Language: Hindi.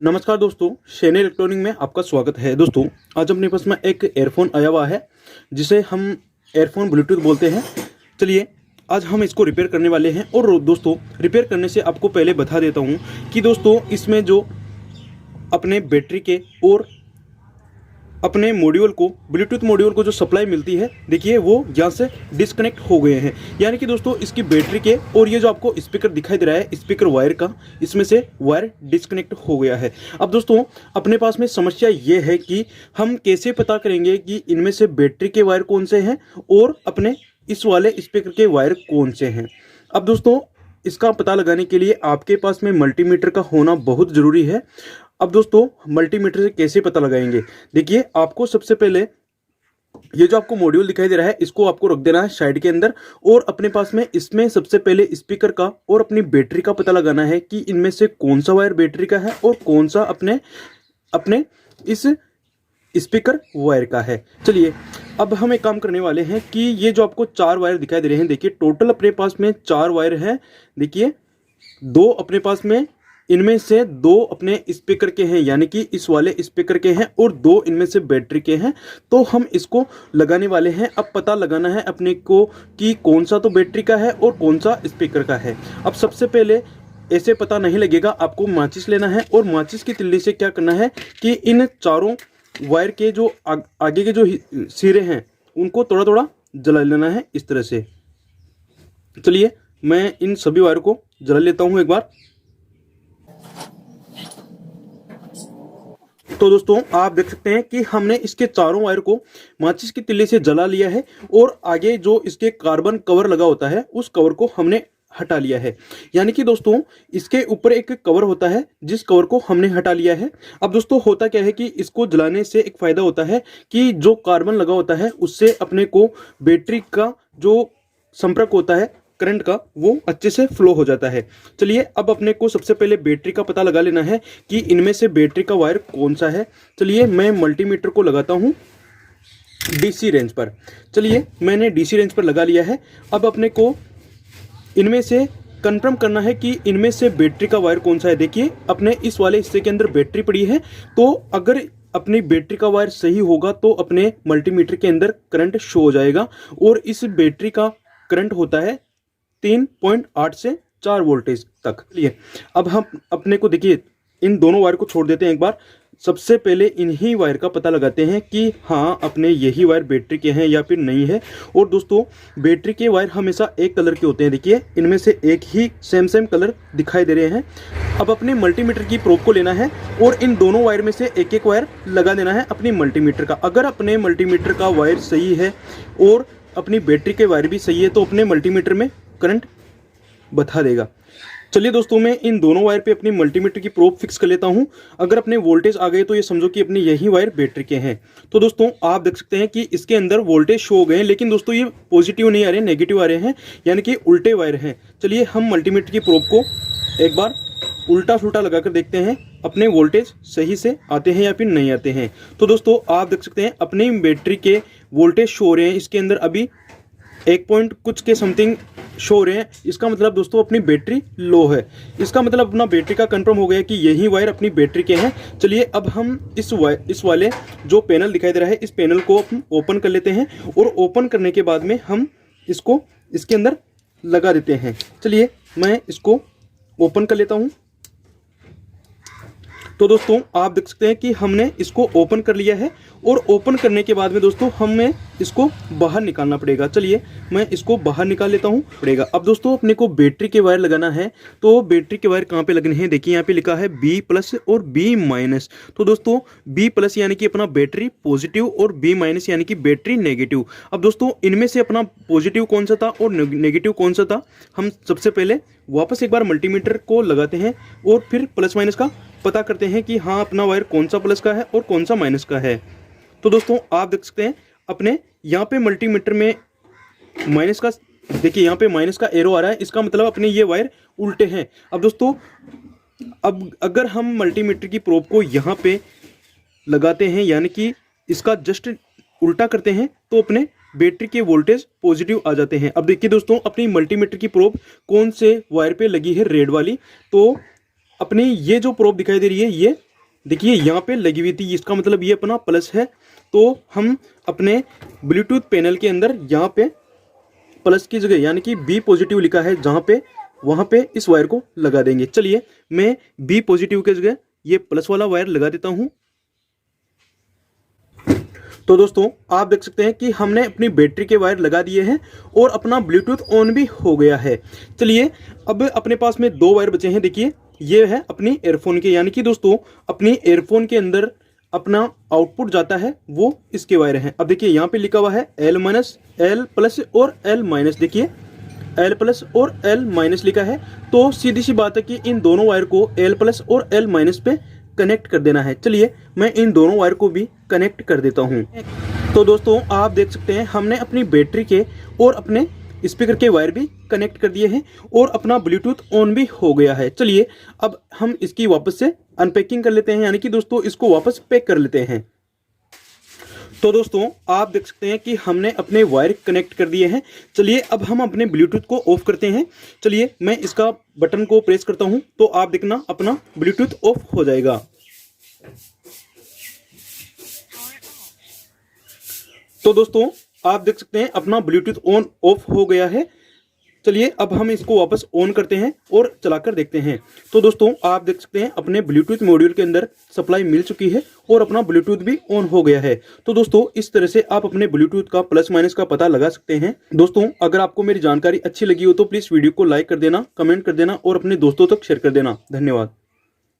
नमस्कार दोस्तों, शेने इलेक्ट्रॉनिक में आपका स्वागत है। दोस्तों, आज अपने पास में एक एयरफोन आया हुआ है जिसे हम एयरफोन ब्लूटूथ बोलते हैं। चलिए आज हम इसको रिपेयर करने वाले हैं। और दोस्तों, रिपेयर करने से आपको पहले बता देता हूं कि दोस्तों इसमें जो अपने बैटरी के और अपने मॉड्यूल को, ब्लूटूथ मॉड्यूल को जो सप्लाई मिलती है, देखिए वो यहाँ से डिस्कनेक्ट हो गए हैं। यानी कि दोस्तों इसकी बैटरी के और ये जो आपको स्पीकर दिखाई दे रहा है, स्पीकर वायर का, इसमें से वायर डिस्कनेक्ट हो गया है। अब दोस्तों अपने पास में समस्या ये है कि हम कैसे पता करेंगे कि इनमें से बैटरी के वायर कौन से हैं और अपने इस वाले स्पीकर के वायर कौन से हैं। अब दोस्तों इसका पता लगाने के लिए आपके पास में मल्टीमीटर का होना बहुत ज़रूरी है। अब दोस्तों मल्टीमीटर से कैसे पता लगाएंगे, देखिए आपको सबसे पहले ये जो आपको मॉड्यूल दिखाई दे रहा है इसको आपको रख देना है साइड के अंदर, और अपने पास में इसमें सबसे पहले स्पीकर का और अपनी बैटरी का पता लगाना है कि इनमें से कौन सा वायर बैटरी का है और कौन सा अपने इस स्पीकर वायर का है। चलिए अब हम एक काम करने वाले हैं कि ये जो आपको 4 वायर दिखाई दे रहे हैं, देखिए टोटल अपने पास में 4 वायर हैं। देखिए 2 अपने पास में, इनमें से 2 अपने स्पीकर के हैं यानी कि इस वाले स्पीकर के हैं, और 2 इनमें से बैटरी के हैं। तो हम इसको लगाने वाले हैं। अब पता लगाना है अपने को कि कौन सा तो बैटरी का है और कौन सा स्पीकर का है। अब सबसे पहले ऐसे पता नहीं लगेगा, आपको माचिस लेना है और माचिस की तिल्ली से क्या करना है कि इन चारों वायर के जो आगे के जो सिरे हैं उनको थोड़ा थोड़ा जला लेना है इस तरह से। चलिए मैं इन सभी वायर को जला लेता हूं एक बार। तो दोस्तों आप देख सकते हैं कि हमने इसके चारों वायर को माचिस की तिल्ली से जला लिया है, और आगे जो इसके कार्बन कवर लगा होता है उस कवर को हमने हटा लिया है। यानी कि दोस्तों इसके ऊपर एक कवर होता है जिस कवर को हमने हटा लिया है। अब दोस्तों होता क्या है कि इसको जलाने से एक फायदा होता है कि जो कार्बन लगा होता है उससे अपने को बैटरी का जो संपर्क होता है करंट का, वो अच्छे से फ्लो हो जाता है। चलिए अब अपने को सबसे पहले बैटरी का पता लगा लेना है कि इनमें से बैटरी का वायर कौन सा है। चलिए मैं मल्टीमीटर को लगाता हूं डीसी रेंज पर। चलिए मैंने डीसी रेंज पर लगा लिया है। अब अपने को इनमें से कंफर्म करना है कि इनमें से बैटरी का वायर कौन सा है। देखिए अपने इस वाले हिस्से के अंदर बैटरी पड़ी है, तो अगर अपनी बैटरी का वायर सही होगा तो अपने मल्टीमीटर के अंदर करंट शो हो जाएगा, और इस बैटरी का करंट होता है 3.8 से 4 वोल्टेज तक। चलिए अब हम अपने को, देखिए इन दोनों वायर को छोड़ देते हैं एक बार। सबसे पहले इन्हीं वायर का पता लगाते हैं कि हाँ अपने यही वायर बैटरी के हैं या फिर नहीं है। और दोस्तों बैटरी के वायर हमेशा एक कलर के होते हैं। देखिए इनमें से एक ही सेम कलर दिखाई दे रहे हैं। अब अपने मल्टीमीटर की प्रोब को लेना है और इन दोनों वायर में से एक एक वायर लगा देना है अपनी मल्टीमीटर का। अगर अपने मल्टीमीटर का वायर सही है और अपनी बैटरी के वायर भी सही है तो अपने मल्टीमीटर में करंट बता देगा। चलिए दोस्तों मैं इन दोनों वायर पे अपनी मल्टीमीटर की प्रोब फिक्स कर लेता हूं। अगर अपने वोल्टेज आ गए तो ये समझो कि अपने यही वायर बैटरी के हैं। तो दोस्तों आप देख सकते हैं कि इसके अंदर वोल्टेज शो हो गए हैं, लेकिन दोस्तों ये पॉजिटिव नहीं आ रहे, नेगेटिव आ रहे हैं, यानी कि उल्टे वायर हैं। चलिए हम मल्टीमीटर की प्रोब को एक बार उल्टा सुल्टा लगाकर देखते हैं अपने वोल्टेज सही से आते हैं या फिर नहीं आते हैं। तो दोस्तों आप देख सकते हैं अपनी बैटरी के वोल्टेज शो हो रहे हैं। इसके अंदर अभी 1 पॉइंट कुछ के समथिंग शो हो रहे हैं। इसका मतलब दोस्तों अपनी बैटरी लो है। इसका मतलब अपना बैटरी का कंफर्म हो गया कि यही वायर अपनी बैटरी के हैं। चलिए अब हम इस वाले जो पैनल दिखाई दे रहा है इस पैनल को हम ओपन कर लेते हैं, और ओपन करने के बाद में हम इसको इसके अंदर लगा देते हैं। चलिए मैं इसको ओपन कर लेता हूँ। तो दोस्तों आप देख सकते हैं कि हमने इसको ओपन कर लिया है, और ओपन करने के बाद में दोस्तों हमें इसको बाहर निकालना पड़ेगा। चलिए मैं इसको बाहर निकाल लेता हूँ पड़ेगा। अब दोस्तों अपने को बैटरी के वायर लगाना है, तो बैटरी के वायर कहाँ पे लगने हैं, देखिए यहाँ पे लिखा है B+ और B-। तो दोस्तों B+ यानी कि अपना बैटरी पॉजिटिव और B- यानी कि बैटरी नेगेटिव। अब दोस्तों इनमें से अपना पॉजिटिव कौन सा था और नेगेटिव कौन सा था, हम सबसे पहले वापस एक बार मल्टीमीटर को लगाते हैं और फिर प्लस माइनस का पता करते हैं कि हाँ अपना वायर कौन सा प्लस का है और कौन सा माइनस का है। तो दोस्तों आप देख सकते हैं अपने यहाँ पे मल्टीमीटर में माइनस का, देखिए यहाँ पे माइनस का एरो आ रहा है, इसका मतलब अपने ये वायर उल्टे हैं। अब दोस्तों अब अगर हम मल्टीमीटर की प्रोब को यहाँ पे लगाते हैं यानी कि इसका जस्ट उल्टा करते हैं तो अपने बैटरी के वोल्टेज पॉजिटिव आ जाते हैं। अब देखिए दोस्तों अपनी मल्टीमीटर की प्रोब कौन से वायर पे लगी है, रेड वाली। तो अपनी ये जो प्रोब दिखाई दे रही है ये देखिए यहाँ पे लगी हुई थी, इसका मतलब ये अपना प्लस है। तो हम अपने ब्लूटूथ पैनल के अंदर यहाँ पे प्लस की जगह यानी कि बी पॉजिटिव लिखा है जहाँ पे, वहाँ पे इस वायर को लगा देंगे। चलिए मैं बी पॉजिटिव की जगह ये प्लस वाला वायर लगा देता हूँ। तो दोस्तों आप देख सकते हैं कि हमने अपनी बैटरी के वायर लगा दिए हैं और अपना ब्लूटूथ ऑन भी हो गया है। चलिए अब अपने पास में 2 वायर बचे हैं। देखिए ये है अपनी एयरफोन के, यानी कि दोस्तों अपनी एयरफोन के अंदर अपना आउटपुट जाता है वो इसके वायर हैं। अब देखिए यहाँ पे लिखा हुआ है L प्लस और L-। देखिए L प्लस और L- लिखा है। तो सीधी सी बात है कि इन दोनों वायर को L प्लस और L- पे कनेक्ट कर देना है। चलिए मैं इन दोनों वायर को भी कनेक्ट कर देता हूं। तो दोस्तों आप देख सकते हैं हमने अपनी बैटरी के और अपने स्पीकर के वायर भी कनेक्ट कर दिए हैं और अपना ब्लूटूथ ऑन भी हो गया है। चलिए अब हम इसकी वापस से अनपैकिंग कर लेते हैं, यानी कि दोस्तों इसको वापस पैक कर लेते हैं। तो दोस्तों आप देख सकते हैं कि हमने अपने वायर कनेक्ट कर दिए हैं। चलिए अब हम अपने ब्लूटूथ को ऑफ करते हैं। चलिए मैं इसका बटन को प्रेस करता हूं तो आप देखना अपना ब्लूटूथ ऑफ हो जाएगा। तो दोस्तों आप देख सकते हैं अपना ब्लूटूथ ऑन ऑफ हो गया है। चलिए अब हम इसको वापस ऑन करते हैं और चलाकर देखते हैं। तो दोस्तों आप देख सकते हैं अपने ब्लूटूथ मॉड्यूल के अंदर सप्लाई मिल चुकी है और अपना ब्लूटूथ भी ऑन हो गया है। तो दोस्तों इस तरह से आप अपने ब्लूटूथ का प्लस माइनस का पता लगा सकते हैं। दोस्तों अगर आपको मेरी जानकारी अच्छी लगी हो तो प्लीज वीडियो को लाइक कर देना, कमेंट कर देना और अपने दोस्तों तक शेयर कर देना। धन्यवाद।